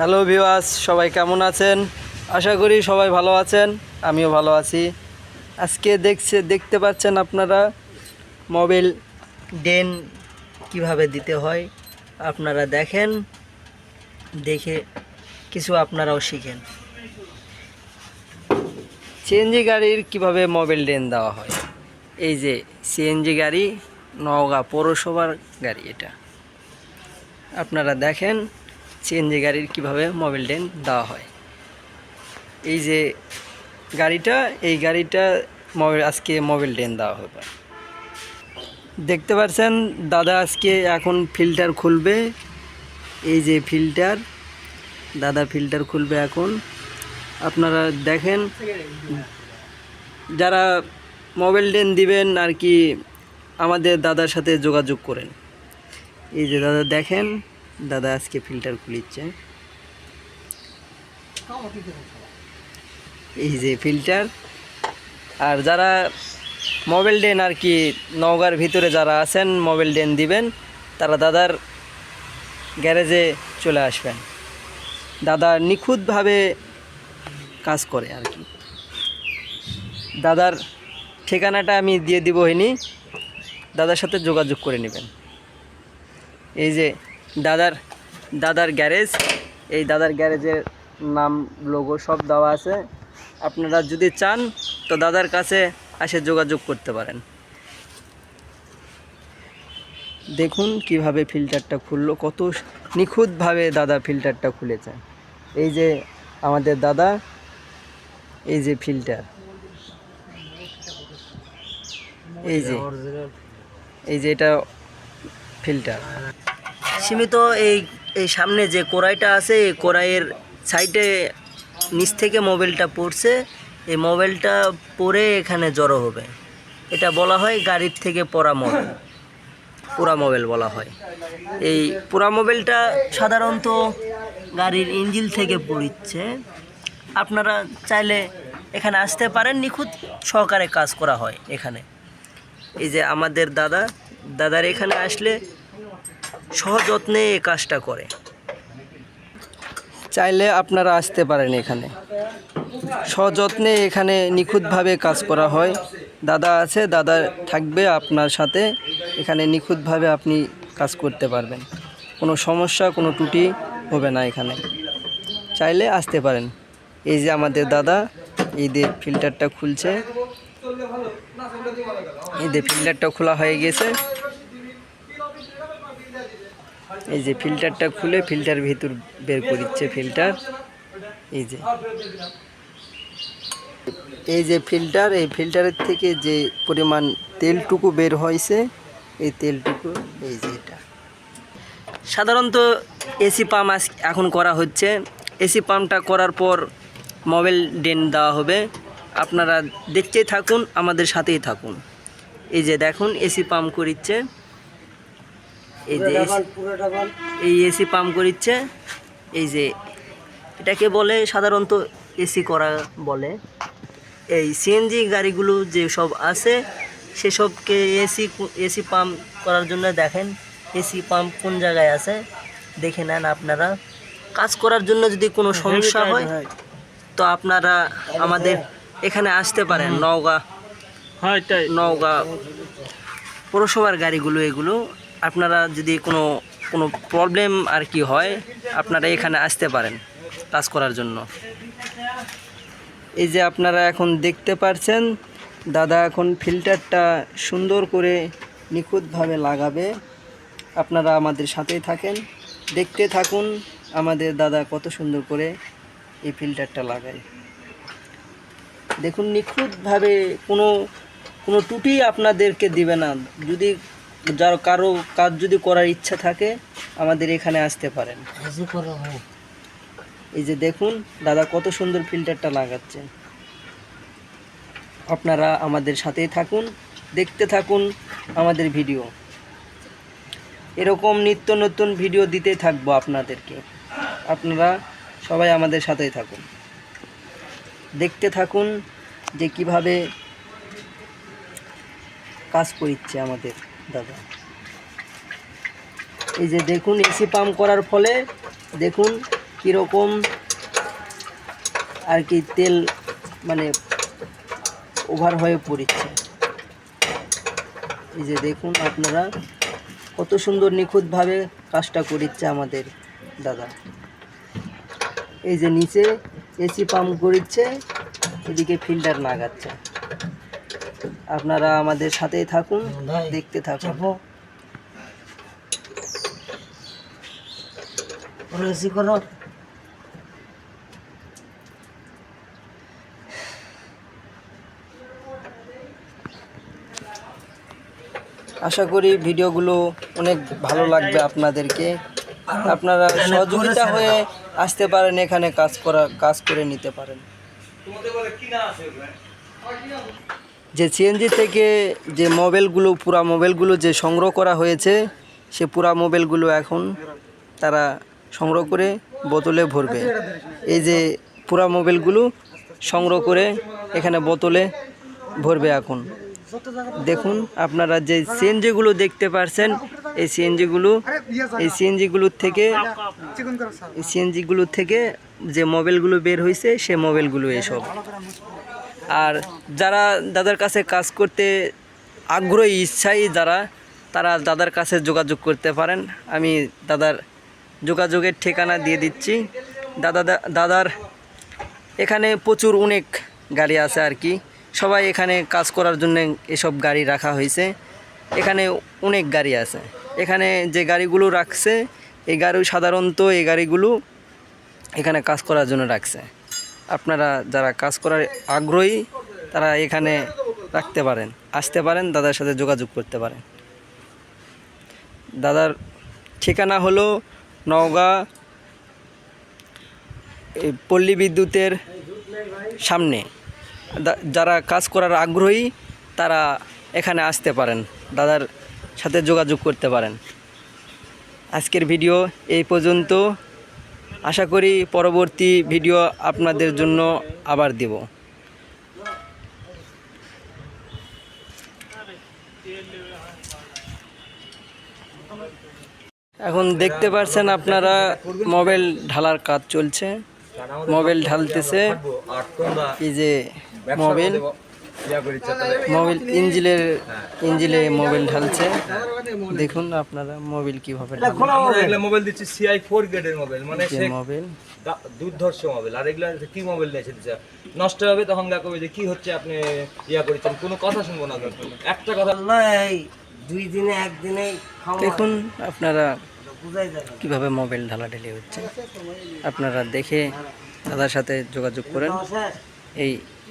Hello viewers, সবাই কেমন আছেন? আশা করি সবাই ভালো আছেন, আমিও ভালো আছি। আজকে দেখতে পাচ্ছেন আপনারা মোবাইল ডেন কিভাবে দিতে হয়। আপনারা দেখেন, দেখে কিছু আপনারাও শিখেন। সিএনজি গাড়ির কিভাবে মোবাইল ডেন দেওয়া হয়। এই যে সিএনজি গাড়ি, নওগাঁ পৌরসভার গাড়ি। এটা আপনারা দেখেন সিএনজি গাড়ির কিভাবে মোবাইল ডেন দেওয়া হয়। এই যে গাড়িটা, এই গাড়িটা আজকে মোবাইল ডেন দেওয়া হবে। দেখতে পাচ্ছেন দাদা আজকে এখন ফিল্টার খুলবে। এই যে ফিল্টার, দাদা ফিল্টার খুলবে এখন। আপনারা দেখেন, যারা মোবাইল ডেন দিবেন আর কি, আমাদের দাদার সাথে যোগাযোগ করেন। এই যে দাদা দেখেন, দাদা আজকে ফিল্টার খুলিচ্ছে। এই যে ফিল্টার। আর যারা মোবাইল ডেন আর কি নওগাঁর ভিতরে যারা আছেন মোবাইল ডেন দিবেন, তারা দাদার গ্যারেজে চলে আসবেন। দাদা নিখুঁতভাবে কাজ করে আর কি। দাদার ঠিকানাটা আমি দিয়ে দিব, হয়নি দাদার সাথে যোগাযোগ করে নেবেন। এই যে দাদার গ্যারেজ, এই দাদার গ্যারেজের নাম, লোগো সব দেওয়া আছে। আপনারা যদি চান তো দাদার কাছে এসে যোগাযোগ করতে পারেন। দেখুন কিভাবে ফিল্টারটা খুললো, কত নিখুঁতভাবে দাদা ফিল্টারটা খুলেছে। এই যে আমাদের দাদা, এই যে ফিল্টার, এই যে এটা ফিল্টার। সীমিত এই সামনে যে কড়াইটা আছে, এই কড়াইয়ের সাইডে নিচ থেকে মোবাইলটা পড়ছে। এই মোবাইলটা পড়ে এখানে জড়ো হবে। এটা বলা হয় গাড়ির থেকে পড়া মোবাইল, পুরা মোবাইল বলা হয়। এই পুরা মোবাইলটা সাধারণত গাড়ির ইঞ্জিন থেকে পড়ছে। আপনারা চাইলে এখানে আসতে পারেন, নিখুঁত সহকারে কাজ করা হয় এখানে। এই যে আমাদের দাদার এখানে আসলে সযত্নে এই কাজটা করে। চাইলে আপনারা আসতে পারেন এখানে, সযত্নে এখানে নিখুঁতভাবে কাজ করা হয়। দাদা আছে, দাদা থাকবে আপনার সাথে। এখানে নিখুঁতভাবে আপনি কাজ করতে পারবেন, কোনো সমস্যা, কোনো ত্রুটি হবে না এখানে। চাইলে আসতে পারেন। এই যে আমাদের দাদা, এই যে ফিল্টারটা খুলছে। এই যে ফিল্টারটা খোলা হয়ে গেছে। এই যে ফিল্টারটা খুলে ফিল্টার ভিতর বের করছে ফিল্টার। এই যে ফিল্টার, এই ফিল্টারের থেকে যে পরিমাণ তেলটুকু বের হয়েছে, এই তেলটুকু, এই যে এটা সাধারণত এসি পাম্প এখন করা হচ্ছে। এসি পাম্পটা করার পর মোবাইল ডেন দেওয়া হবে। আপনারা দেখতেই থাকুন, আমাদের সাথেই থাকুন। এই যে দেখুন এসি পাম্প করিচ্ছে। এই যে এই এসি পাম্প করিচ্ছে। এই যে এটাকে বলে সাধারণত এসি করা বলে। এই সিএনজি গাড়িগুলো যে সব আছে সেসবকে এসি পাম্প করার জন্য দেখেন এসি পাম্প কোন জায়গায় আছে দেখে নেন। আপনারা কাজ করার জন্য যদি কোনো সমস্যা হয় তো আপনারা আমাদের এখানে আসতে পারেন। নওগাঁ পৌরসভার গাড়িগুলো এগুলো। আপনারা যদি কোনো প্রবলেম আর কি হয়, আপনারা এখানে আসতে পারেন কাজ করার জন্য। এই যে আপনারা এখন দেখতে পাচ্ছেন দাদা এখন ফিল্টারটা সুন্দর করে নিখুঁতভাবে লাগাবে। আপনারা আমাদের সাথেই থাকেন, দেখতে থাকুন আমাদের দাদা কত সুন্দর করে এই ফিল্টারটা লাগায়। দেখুন নিখুঁতভাবে, কোনো ত্রুটি আপনাদেরকে দিবে না। যদি কারো কাজ যদি করার ইচ্ছা থাকে আমাদের এখানে আসতে পারেন। এই যে দেখুন দাদা কত সুন্দর ফিল্টারটা লাগাচ্ছে। আপনারা আমাদের সাথেই থাকুন, দেখতে থাকুন আমাদের ভিডিও। এরকম নিত্য নতুন ভিডিও দিতে থাকবো আপনাদেরকে। আপনারা সবাই আমাদের সাথেই থাকুন, দেখতে থাকুন যে কিভাবে কাজ করছে আমাদের দাদা। এই যে দেখুন এসি পাম্প করার ফলে দেখুন কীরকম আর কি তেল মানে ওভার হয়ে পড়ছে। এই যে দেখুন আপনারা কত সুন্দর নিখুঁতভাবে কাজটা করিচ্ছে আমাদের দাদা। এই যে নিচে এসি পাম্প করিচ্ছে, এদিকে ফিল্টার লাগাচ্ছে। আপনারা আমাদের সাথেই থাকুন, দেখতে থাকুন। আশা করি ভিডিওগুলো অনেক ভালো লাগবে আপনাদেরকে। আপনারা সহযোগিতা হয়ে আসতে পারেন, এখানে কাজ করে নিতে পারেন। যে সিএনজি থেকে যে মোবাইলগুলো, পুরা মোবাইলগুলো যে সংগ্রহ করা হয়েছে, সে পুরা মোবাইলগুলো এখন তারা সংগ্রহ করে বোতলে ভরবে। এই যে পুরা মোবাইলগুলো সংগ্রহ করে এখানে বোতলে ভরবে এখন। দেখুন আপনারা যে সিএনজিগুলো দেখতে পাচ্ছেন, এই সিএনজিগুলোর থেকে যে মোবাইলগুলো বের হয়েছে, সে মোবাইলগুলো এসব। আর যারা দাদার কাছে কাজ করতে আগ্রহী, ইচ্ছাই তারা দাদার কাছে যোগাযোগ করতে পারেন। আমি দাদার যোগাযোগের ঠিকানা দিয়ে দিচ্ছি। দাদার এখানে প্রচুর অনেক গাড়ি আছে আর কি। সবাই এখানে কাজ করার জন্য এসব গাড়ি রাখা হয়েছে। এখানে অনেক গাড়ি আছে। এখানে যে গাড়িগুলো রাখছে, সাধারণত এই গাড়িগুলো এখানে কাজ করার জন্য রাখছে। আপনারা যারা কাজ করার আগ্রহী, তারা এখানে রাখতে পারেন, আসতে পারেন, দাদার সাথে যোগাযোগ করতে পারেন। দাদার ঠিকানা হলো নওগাঁ পল্লী বিদ্যুতের সামনে। যারা কাজ করার আগ্রহী, তারা এখানে আসতে পারেন, দাদার সাথে যোগাযোগ করতে পারেন। আজকের ভিডিও এই পর্যন্ত। আশা করি পরবর্তী ভিডিও আপনাদের জন্য আবার দেব। এখন দেখতে পাচ্ছেন আপনারা মোবাইল ঢালার কাজ চলছে। মোবাইল ঢালতেছে। এই যে মোবাইল ইঞ্জিলে মোবাইল ঢালছে। দেখুন আপনারা মোবাইল কিভাবে মোবাইল দিচ্ছি CI4 গ্রেডের মোবাইল, মানে মোবাইল দুর্ধর্ষ মোবাইল। আর এগুলা কি মোবাইল নিয়েছে দিচ্ছে, নষ্ট হবে তখন গা কবে যে কি হচ্ছে আপনি করেছেন, কোনো কথা শুনবো না। একটা কথা নয়, 2 দিনে 1 দিনে দেখুন আপনারা কিভাবে মোবাইল ঢালাঢালি হচ্ছে। আপনারা দেখে দাদার সাথে যোগাযোগ করেন।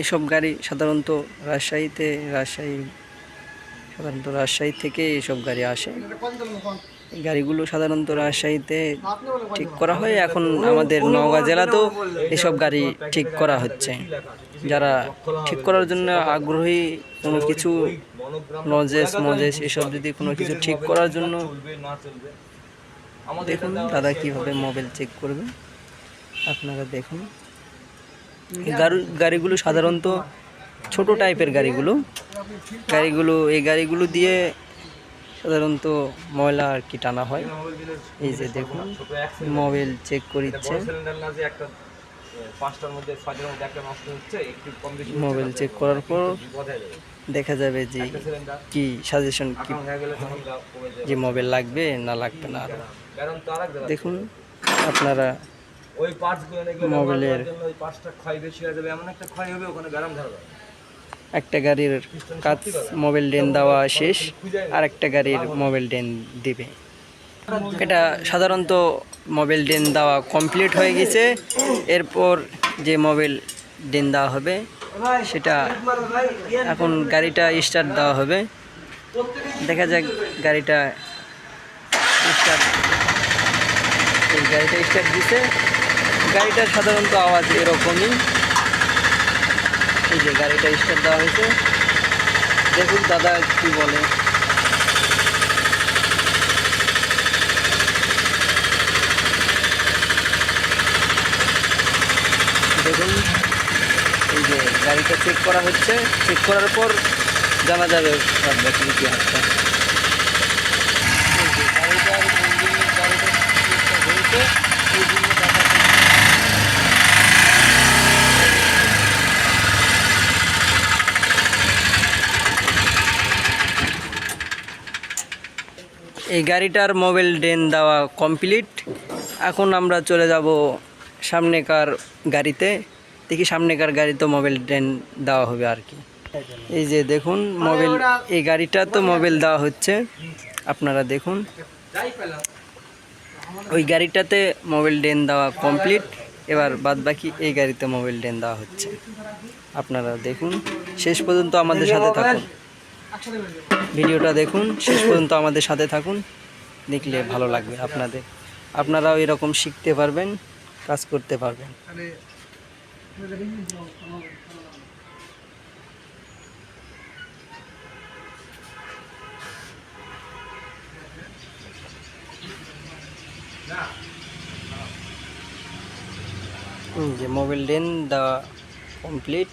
এইসব গাড়ি সাধারণত রাজশাহী থেকে এইসব গাড়ি আসে। এই গাড়িগুলো সাধারণত রাজশাহীতে ঠিক করা হয়। এখন আমাদের নওগাঁ জেলাতেও এসব গাড়ি ঠিক করা হচ্ছে। যারা ঠিক করার জন্য আগ্রহী, কোনো কিছু মজেস এসব যদি কোনো কিছু ঠিক করার জন্য, দেখুন দাদা কিভাবে মোবাইল চেক করবে। আপনারা দেখুন গাড়িগুলো সাধারণত ছোট টাইপের এই গাড়িগুলো দিয়ে সাধারণত ময়লা আর কি টানা হয়। এই যে দেখুন মোবাইল চেক করিচ্ছে। মোবাইল চেক করার পর দেখা যাবে যে কি সাজেশন, কি যে মোবাইল লাগবে না লাগবে না। দেখুন আপনারা মোবাইলের একটা গাড়ির কাজ মোবাইল ডেন দেওয়া শেষ, আর একটা গাড়ির মোবাইল ডেন দিবে। এটা সাধারণত মোবাইল ডেন দেওয়া কমপ্লিট হয়ে গেছে। এরপর যে মোবাইল ডেন দেওয়া হবে, সেটা এখন গাড়িটা স্টার্ট দেওয়া হবে। দেখা যাক গাড়িটা স্টার্ট দিছে। গাড়িটার সাধারণত আওয়াজ এরকমই। এই যে গাড়িটা স্টার্ট দেওয়া হয়েছে। দেখুন দাদা কি বলে। দেখুন এই যে গাড়িটা চেক করা হচ্ছে। চেক করার পর জানা যাবে কি হচ্ছে। গাড়িটার হয়েছে এই জন্য এই গাড়িটার মোবিল ড্রেন দেওয়া কমপ্লিট। এখন আমরা চলে যাব সামনেকার গাড়িতে, দেখি সামনেকার গাড়িতে মোবিল ড্রেন দেওয়া হবে আর কি। এই যে দেখুন মোবিল, এই গাড়িটা তো মোবিল দেওয়া হচ্ছে, আপনারা দেখুন ওই গাড়িটাতে মোবিল ড্রেন দেওয়া কমপ্লিট। এবার বাদ বাকি এই গাড়িতে মোবিল ড্রেন দেওয়া হচ্ছে। আপনারা দেখুন, শেষ পর্যন্ত আমাদের সাথে থাকুন, ভিডিওটা দেখুন, শেষ পর্যন্ত আমাদের সাথে থাকুন, দেখলে ভালো লাগবে আপনাদের। আপনারাও এরকম শিখতে পারবেন, কাজ করতে পারবেন। এই যে মোবিল ড্রেন দেওয়া কমপ্লিট।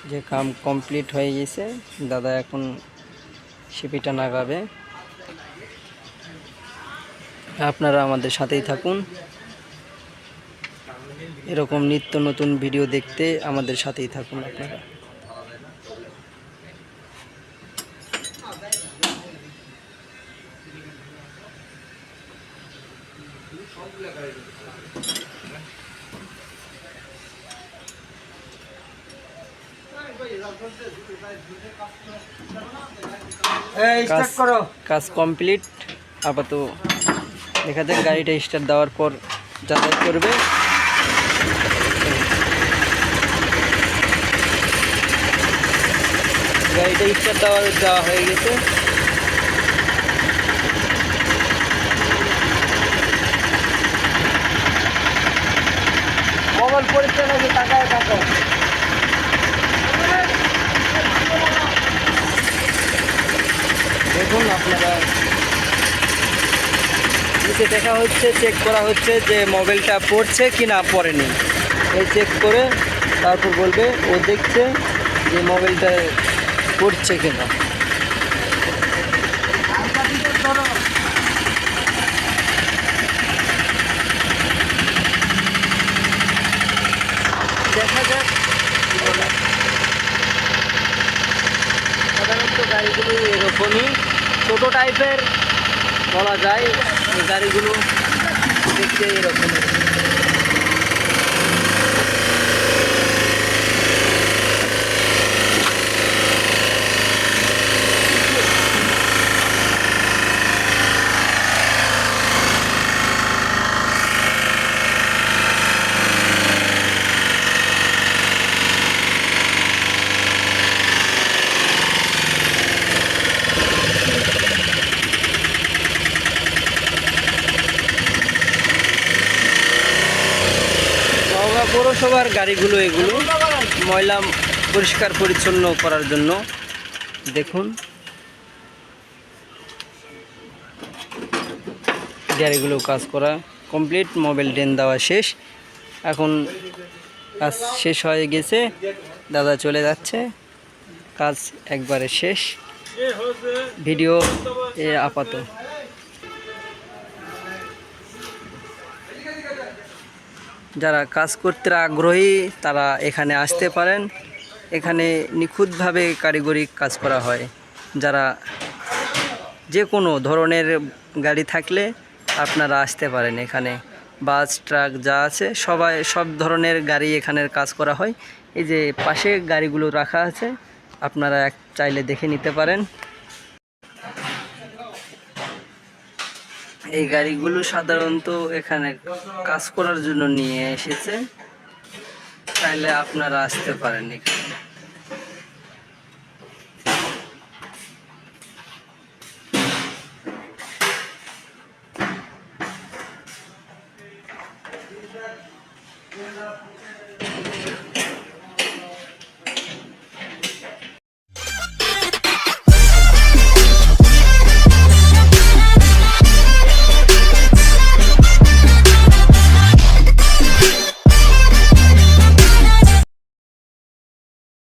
যে কাম কমপ্লিট হয়ে গেছে, দাদা এখন সিপিটা লাগাবে। আপনারা আমাদের সাথেই থাকুন, এরকম নিত্য নতুন ভিডিও দেখতে আমাদের সাথেই থাকুন আপনারা। কাজ কমপ্লিট। আপাতত দেখা যাক, গাড়িটা স্টার্ট দেওয়ার পর যাতায়াত করবে। গাড়িটা স্টার্ট দেওয়া হয়ে গেছে। মোবাইল পরীক্ষা নাকি টাকায় টাকা। দেখুন আপনারা, নিচে দেখা হচ্ছে, চেক করা হচ্ছে যে মোবাইলটা পড়ছে কি না পড়েনি। এই চেক করে তারপর বলবে, ও দেখছে যে মোবাইলটা পড়ছে কিনা। দেখা যাক কি বলে। সাধারণত গাড়িগুলো এরকমই ছোটো টাইপের বলা যায়, এই গাড়িগুলো দেখতে এরকমই। পৌরসভার গাড়িগুলো, এগুলো ময়লা পরিষ্কার পরিচ্ছন্ন করার জন্য। দেখুন গাড়িগুলো কাজ করা কমপ্লিট, মোবিল ড্রেন দেওয়া শেষ। এখন কাজ শেষ হয়ে গেছে, দাদা চলে যাচ্ছে, কাজ একবারে শেষ। ভিডিও আপাতত। যারা কাজ করতে আগ্রহী তারা এখানে আসতে পারেন। এখানে নিখুঁতভাবে কারিগরি কাজ করা হয়। যারা যে কোনো ধরনের গাড়ি থাকলে আপনারা আসতে পারেন এখানে। বাস, ট্রাক যা আছে সব ধরনের গাড়ি এখানের কাজ করা হয়। এই যে পাশে গাড়িগুলো রাখা আছে, আপনারা চাইলে দেখে নিতে পারেন। এই গাড়িগুলো সাধারণত এখানে কাজ করার জন্য নিয়ে এসেছে, চাইলে আপনারা আসতে পারেন এখানে।